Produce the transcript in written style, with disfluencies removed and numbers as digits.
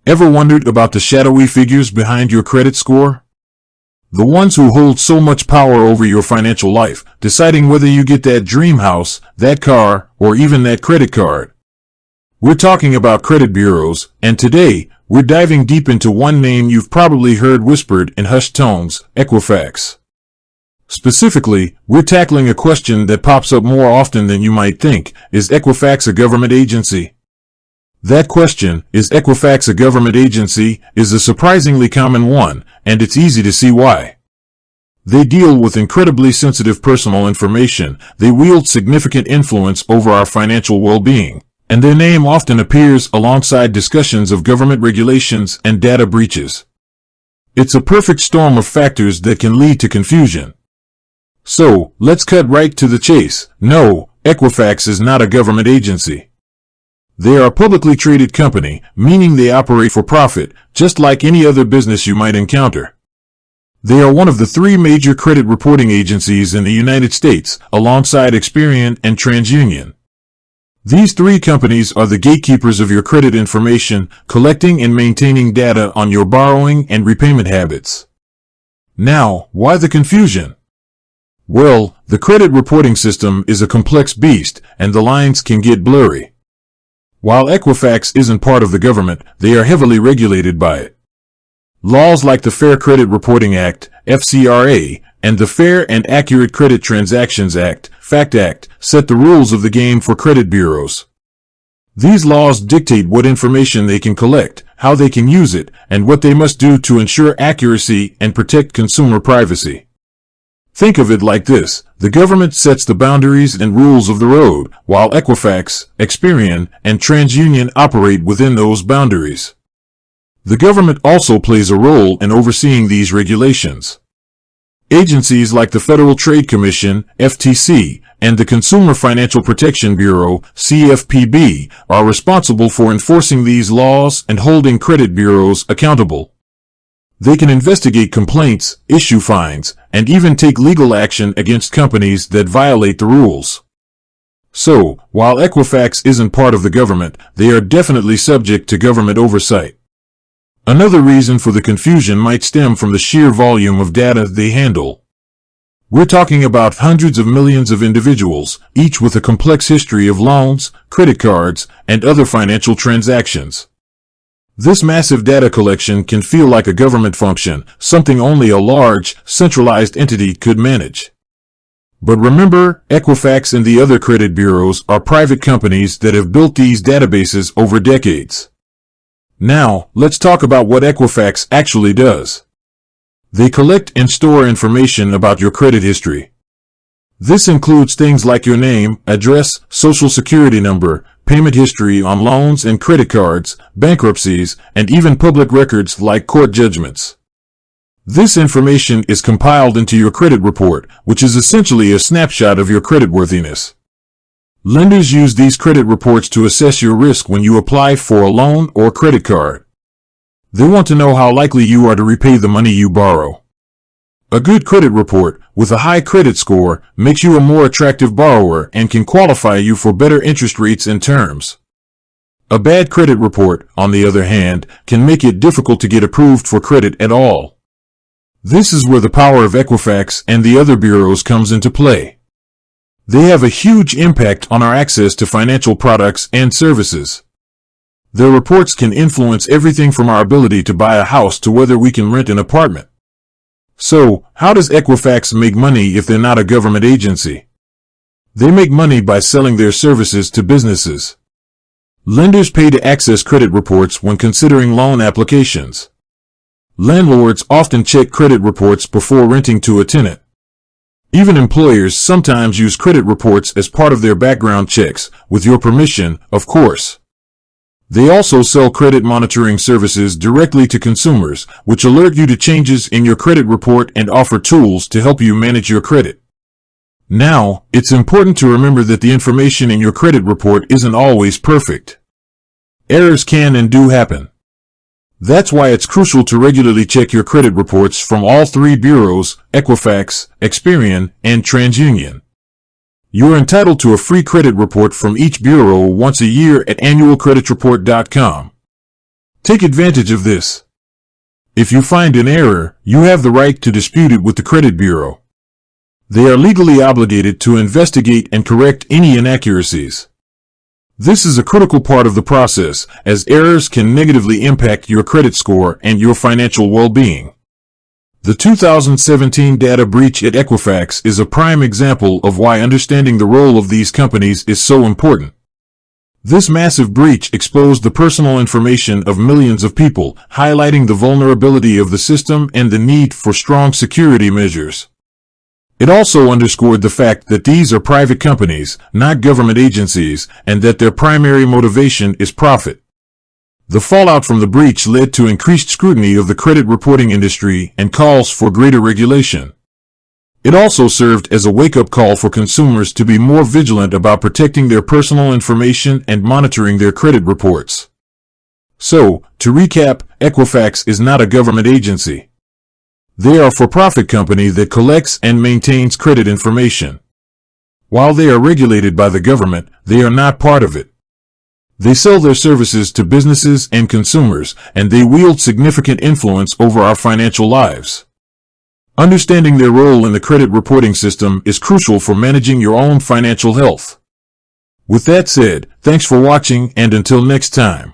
Ever wondered about the shadowy figures behind your credit score? The ones who hold so much power over your financial life, deciding whether you get that dream house, that car, or even that credit card. We're talking about credit bureaus, and today, we're diving deep into one name you've probably heard whispered in hushed tones, Equifax. Specifically, we're tackling a question that pops up more often than you might think. Is Equifax a government agency? That question, is Equifax a government agency, is a surprisingly common one, and it's easy to see why. They deal with incredibly sensitive personal information, they wield significant influence over our financial well-being, and their name often appears alongside discussions of government regulations and data breaches. It's a perfect storm of factors that can lead to confusion. So, let's cut right to the chase. No, Equifax is not a government agency. They are a publicly traded company, meaning they operate for profit, just like any other business you might encounter. They are one of the three major credit reporting agencies in the United States, alongside Experian and TransUnion. These three companies are the gatekeepers of your credit information, collecting and maintaining data on your borrowing and repayment habits. Now, why the confusion? Well, the credit reporting system is a complex beast, and the lines can get blurry. While Equifax isn't part of the government, they are heavily regulated by it. Laws like the Fair Credit Reporting Act, FCRA, and the Fair and Accurate Credit Transactions Act, FACT Act, set the rules of the game for credit bureaus. These laws dictate what information they can collect, how they can use it, and what they must do to ensure accuracy and protect consumer privacy. Think of it like this: the government sets the boundaries and rules of the road, while Equifax, Experian, and TransUnion operate within those boundaries. The government also plays a role in overseeing these regulations. Agencies like the Federal Trade Commission, FTC, and the Consumer Financial Protection Bureau, CFPB, are responsible for enforcing these laws and holding credit bureaus accountable. They can investigate complaints, issue fines, and even take legal action against companies that violate the rules. So, while Equifax isn't part of the government, they are definitely subject to government oversight. Another reason for the confusion might stem from the sheer volume of data they handle. We're talking about hundreds of millions of individuals, each with a complex history of loans, credit cards, and other financial transactions. This massive data collection can feel like a government function, something only a large, centralized entity could manage. But remember, Equifax and the other credit bureaus are private companies that have built these databases over decades. Now, let's talk about what Equifax actually does. They collect and store information about your credit history. This includes things like your name, address, social security number, payment history on loans and credit cards, bankruptcies, and even public records like court judgments. This information is compiled into your credit report, which is essentially a snapshot of your creditworthiness. Lenders use these credit reports to assess your risk when you apply for a loan or credit card. They want to know how likely you are to repay the money you borrow. A good credit report, with a high credit score, makes you a more attractive borrower and can qualify you for better interest rates and terms. A bad credit report, on the other hand, can make it difficult to get approved for credit at all. This is where the power of Equifax and the other bureaus comes into play. They have a huge impact on our access to financial products and services. Their reports can influence everything from our ability to buy a house to whether we can rent an apartment. So, how does Equifax make money if they're not a government agency? They make money by selling their services to businesses. Lenders pay to access credit reports when considering loan applications. Landlords often check credit reports before renting to a tenant. Even employers sometimes use credit reports as part of their background checks, with your permission, of course. They also sell credit monitoring services directly to consumers, which alert you to changes in your credit report and offer tools to help you manage your credit. Now, it's important to remember that the information in your credit report isn't always perfect. Errors can and do happen. That's why it's crucial to regularly check your credit reports from all three bureaus, Equifax, Experian, and TransUnion. You are entitled to a free credit report from each bureau once a year at annualcreditreport.com. Take advantage of this. If you find an error, you have the right to dispute it with the credit bureau. They are legally obligated to investigate and correct any inaccuracies. This is a critical part of the process, as errors can negatively impact your credit score and your financial well-being. The 2017 data breach at Equifax is a prime example of why understanding the role of these companies is so important. This massive breach exposed the personal information of millions of people, highlighting the vulnerability of the system and the need for strong security measures. It also underscored the fact that these are private companies, not government agencies, and that their primary motivation is profit. The fallout from the breach led to increased scrutiny of the credit reporting industry and calls for greater regulation. It also served as a wake-up call for consumers to be more vigilant about protecting their personal information and monitoring their credit reports. So, to recap, Equifax is not a government agency. They are a for-profit company that collects and maintains credit information. While they are regulated by the government, they are not part of it. They sell their services to businesses and consumers, and they wield significant influence over our financial lives. Understanding their role in the credit reporting system is crucial for managing your own financial health. With that said, thanks for watching, and until next time.